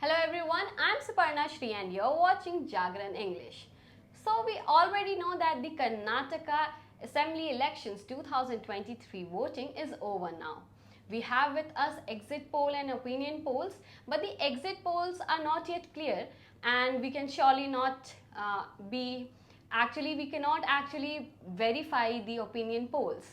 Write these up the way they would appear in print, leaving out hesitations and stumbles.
Hello everyone, I'm Suparna Shri and you're watching Jagran English. So we already know that the Karnataka Assembly Elections 2023 voting is over now. We have with us exit poll and opinion polls, but the exit polls are not yet clear and we can surely not we cannot actually verify the opinion polls.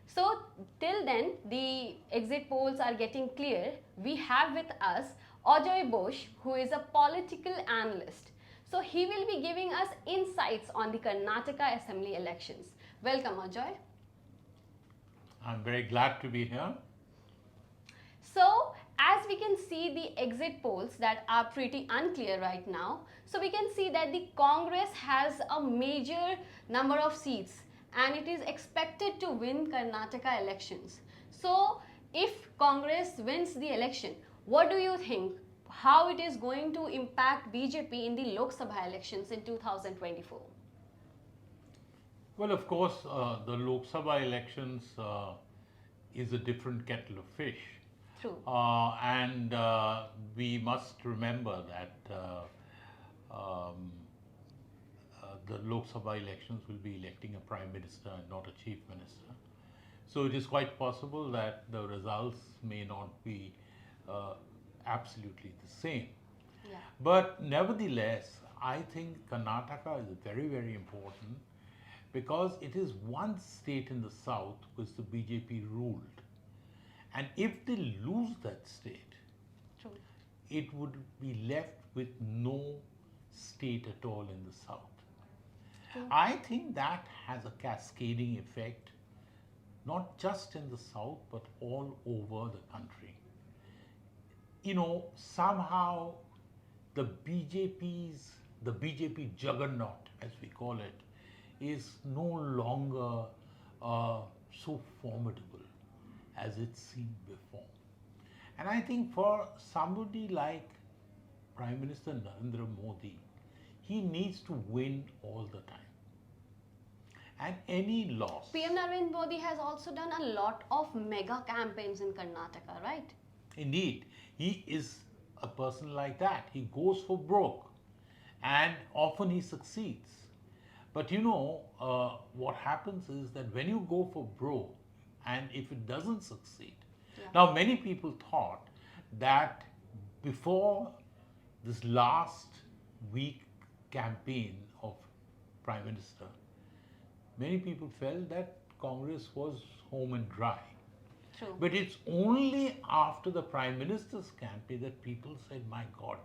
So till then, the exit polls are getting clear. We have with us Ajoy Bosch, who is a political analyst. So he will be giving us insights on the Karnataka Assembly elections. Welcome, Ajoy. I'm very glad to be here. So, as we can see the exit polls that are pretty unclear right now, so we can see that the Congress has a major number of seats and it is expected to win Karnataka elections. So, if Congress wins the election, what do you think? How it is going to impact BJP in the Lok Sabha elections in 2024? Well, of course, the Lok Sabha elections is a different kettle of fish. True. And we must remember that the Lok Sabha elections will be electing a Prime Minister and not a Chief Minister. So it is quite possible that the results may not be absolutely the same. Yeah. But nevertheless, I think Karnataka is very, very important because it is one state in the south which the BJP ruled. And if they lose that state, True. it would be left with no state at all in the south. True. I think that has a cascading effect, not just in the south, but all over the country. You know, somehow the BJP juggernaut, as we call it, is no longer so formidable as it seemed before. And I think for somebody like Prime Minister Narendra Modi, he needs to win all the time. And any loss. PM Narendra Modi has also done a lot of mega campaigns in Karnataka, right? Indeed, he is a person like that. He goes for broke and often he succeeds. But you know, what happens is that when you go for broke and if it doesn't succeed, now many people thought that before this last week campaign of Prime Minister, many people felt that Congress was home and dry. True. But it's only after the Prime Minister's campaign that people said, my God,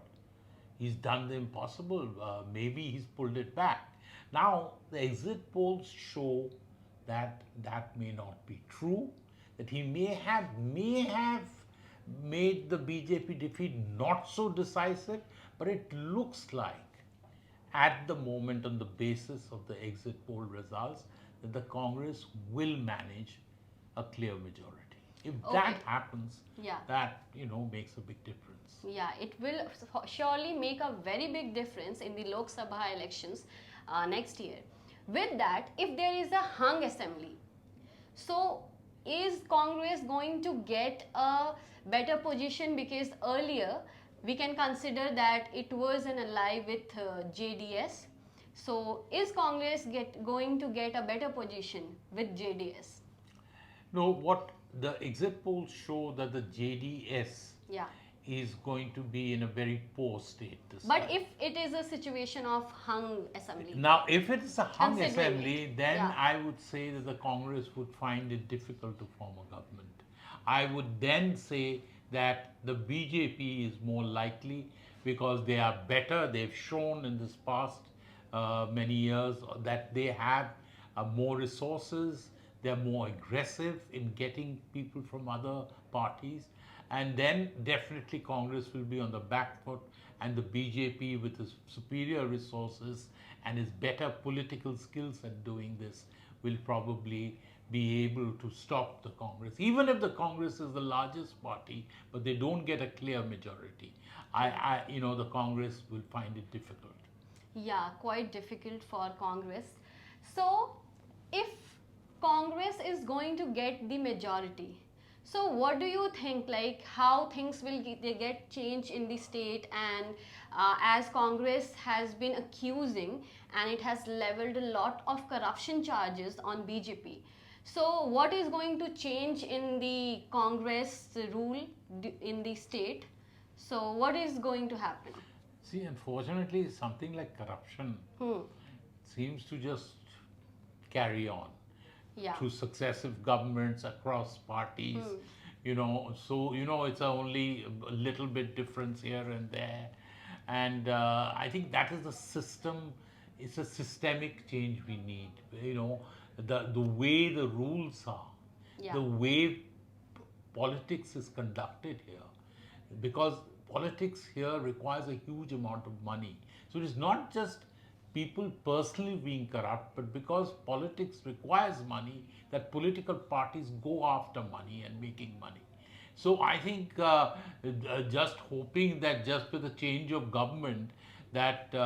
he's done the impossible. Maybe he's pulled it back. Now, the exit polls show that that may not be true, that he may have made the BJP defeat not so decisive, but it looks like at the moment on the basis of the exit poll results that the Congress will manage a clear majority. If that happens, that makes a big difference. Yeah, it will surely make a very big difference in the Lok Sabha elections next year. With that, if there is a hung assembly, so is Congress going to get a better position, because earlier we can consider that it was an ally with JDS. So is Congress going to get a better position with JDS? No, what the exit polls show that the JDS is going to be in a very poor state this But time. if it is a situation of hung assembly? Now, if it is a hung assembly, it, then I would say that the Congress would find it difficult to form a government. I would then say that the BJP is more likely because they are better. They've shown in this past many years that they have more resources. They're more aggressive in getting people from other parties. And then definitely Congress will be on the back foot, and the BJP with its superior resources and its better political skills at doing this will probably be able to stop the Congress. Even if the Congress is the largest party, but they don't get a clear majority, the Congress will find it difficult. Yeah, quite difficult for Congress. So, if Congress is going to get the majority, So, what do you think? Like, how things will they get changed in the state, and as Congress has been accusing, and it has leveled a lot of corruption charges on BJP. So, what is going to change in the Congress rule in the state? So, what is going to happen? See, unfortunately, something like corruption Hmm. seems to just carry on Yeah. through successive governments across parties. Hmm. It's only a little bit difference here and there, and I think that is the system. It's a systemic change we need. The way the rules are, Yeah. the way politics is conducted here, because politics here requires a huge amount of money. So it is not just people personally being corrupt, but because politics requires money, that political parties go after money and making money. So I think just hoping that just with the change of government, that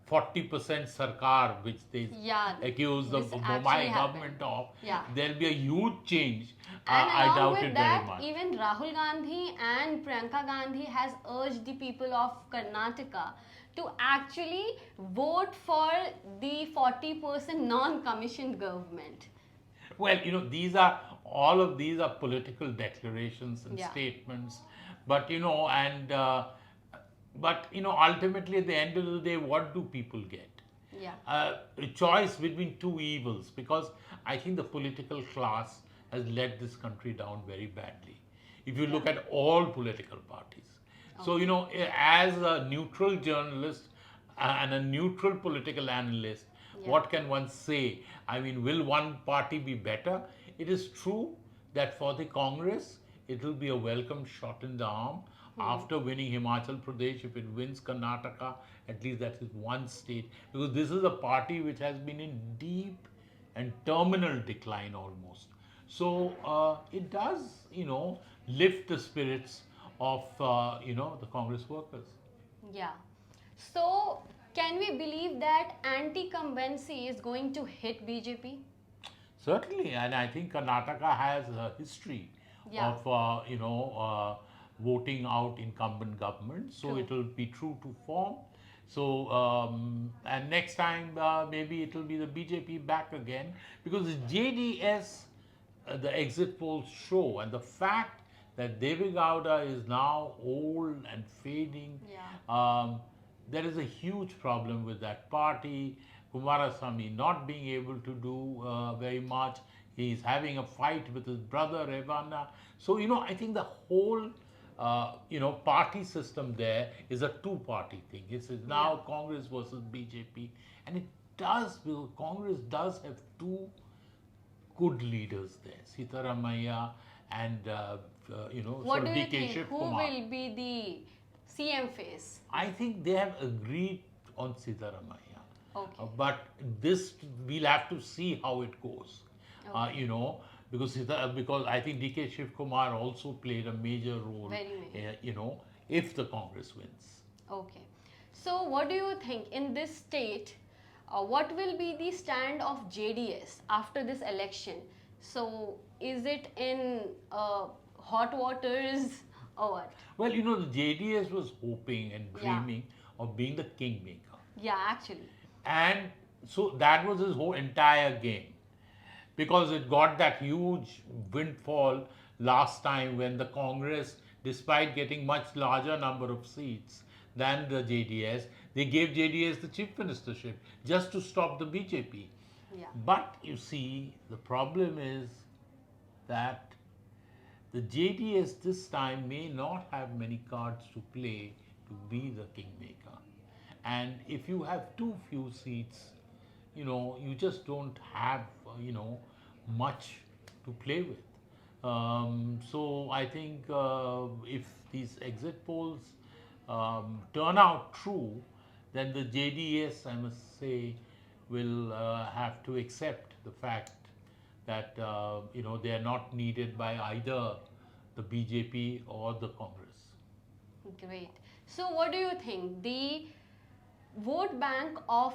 40% sarkar, which they Yeah. accuse the This Mumbai actually happened. government of, Yeah. there'll be a huge change. And I along doubt with it very that, much. even Rahul Gandhi and Priyanka Gandhi has urged the people of Karnataka to actually vote for the 40% non-commissioned government. Well, these are all of these are political declarations and Yeah. statements, but ultimately at the end of the day, what do people get? Yeah. A choice between two evils, because I think the political class has let this country down very badly. If you look Yeah. at all political parties. So, as a neutral journalist and a neutral political analyst, Yeah. what can one say? I mean, will one party be better? It is true that for the Congress, it will be a welcome shot in the arm after winning Himachal Pradesh. If it wins Karnataka, at least that is one state, because this is a party which has been in deep and terminal decline almost. So it does, lift the spirits of, the Congress workers. Yeah. So, can we believe that anti-incumbency is going to hit BJP? Certainly, and I think Karnataka has a history Yeah. of, voting out incumbent governments, so True. it will be true to form. So, and next time maybe it will be the BJP back again, because the JDS, the exit polls show, and the fact that Devi Gowda is now old and fading, Yeah. there is a huge problem with that party. Kumarasamy not being able to do very much. He's having a fight with his brother Revana. So, I think the whole, party system there is a two-party thing. It's now Yeah. Congress versus BJP. And Congress does have two good leaders there, Sitaramaya and, What do you DK think? Shiv Who Kumar. will be the CM face? I think they have agreed on Sitaramaya. Okay. But this, we'll have to see how it goes. Okay. Because I think DK Shiv Kumar also played a major role, Very major. if the Congress wins. Okay. So, what do you think in this state? What will be the stand of JDS after this election? So, is it in hot waters or what? Well, the JDS was hoping and Yeah. dreaming of being the kingmaker. Yeah, actually. And so that was his whole entire game, because it got that huge windfall last time when the Congress, despite getting much larger number of seats than the JDS, they gave JDS the chief ministership just to stop the BJP. Yeah. But you see, the problem is that the JDS this time may not have many cards to play to be the kingmaker. And if you have too few seats, you just don't have, much to play with. So I think if these exit polls turn out true, then the JDS, I must say, will have to accept the fact that they are not needed by either the BJP or the Congress. Great. So, what do you think? The vote bank of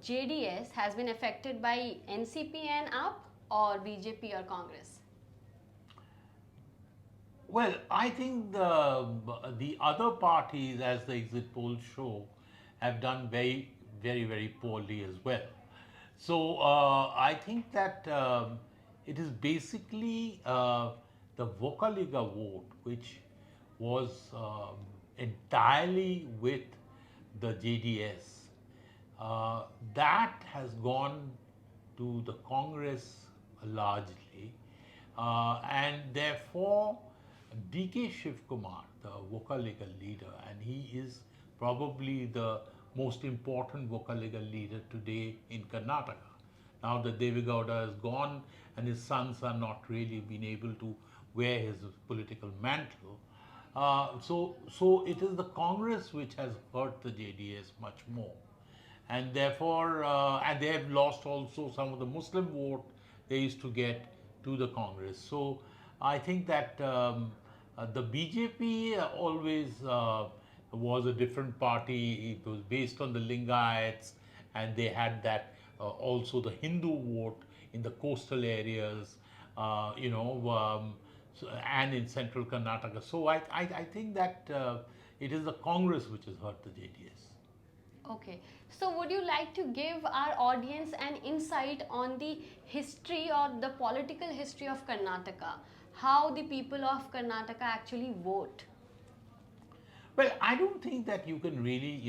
JDS has been affected by NCP and UP or BJP or Congress? Well, I think the other parties, as the exit polls show, have done very poorly as well. So I think that it is basically the Vocaliga vote, which was entirely with the JDS, that has gone to the Congress largely, and therefore DK Shiv Kumar, the Vocaliga leader, and he is probably the most important Vocaliga leader today in Karnataka. Now that Devi Gowda is gone and his sons are not really been able to wear his political mantle, so it is the Congress which has hurt the JDS much more, and therefore, and they have lost also some of the Muslim vote they used to get to the Congress. So I think that the BJP always was a different party. It was based on the Lingayats, and they had that also the Hindu vote in the coastal areas, and in central Karnataka. So I think that it is the Congress which has hurt the JDS. Okay, so would you like to give our audience an insight on the history or the political history of Karnataka? How the people of Karnataka actually vote? Well, I don't think that you can really,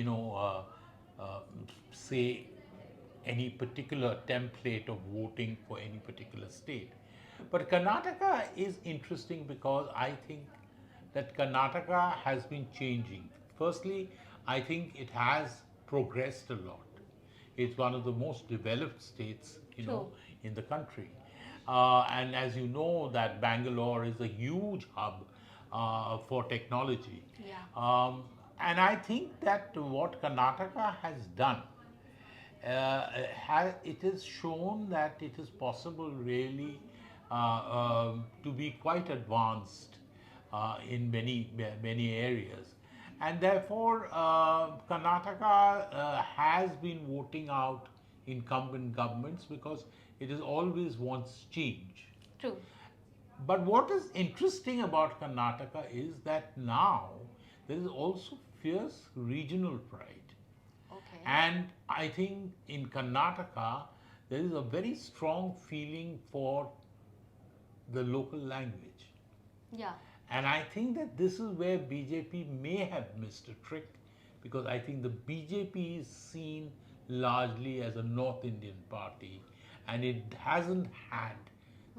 say any particular template of voting for any particular state. But Karnataka is interesting because I think that Karnataka has been changing. Firstly, I think it has progressed a lot. It's one of the most developed states, True. in the country. And as you know, that Bangalore is a huge hub for technology. Yeah. And I think that what Karnataka has done, it is shown that it is possible really to be quite advanced in many areas, and therefore Karnataka has been voting out incumbent governments because it is always wants change. True. But what is interesting about Karnataka is that now there is also fierce regional pride. Okay. And I think in Karnataka, there is a very strong feeling for the local language. Yeah. And I think that this is where BJP may have missed a trick, because I think the BJP is seen largely as a North Indian party, and it hasn't had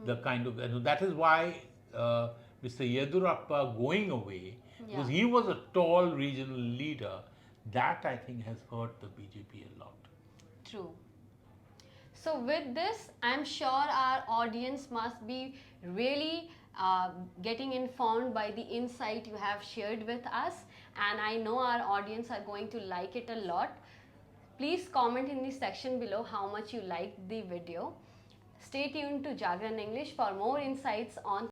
the kind of, and that is why Mr. Yedurappa going away, because Yeah. he was a tall regional leader, that I think has hurt the BJP a lot. True. So with this, I'm sure our audience must be really getting informed by the insight you have shared with us, and I know our audience are going to like it a lot. Please comment in the section below how much you liked the video. Stay tuned to Jagran English for more insights on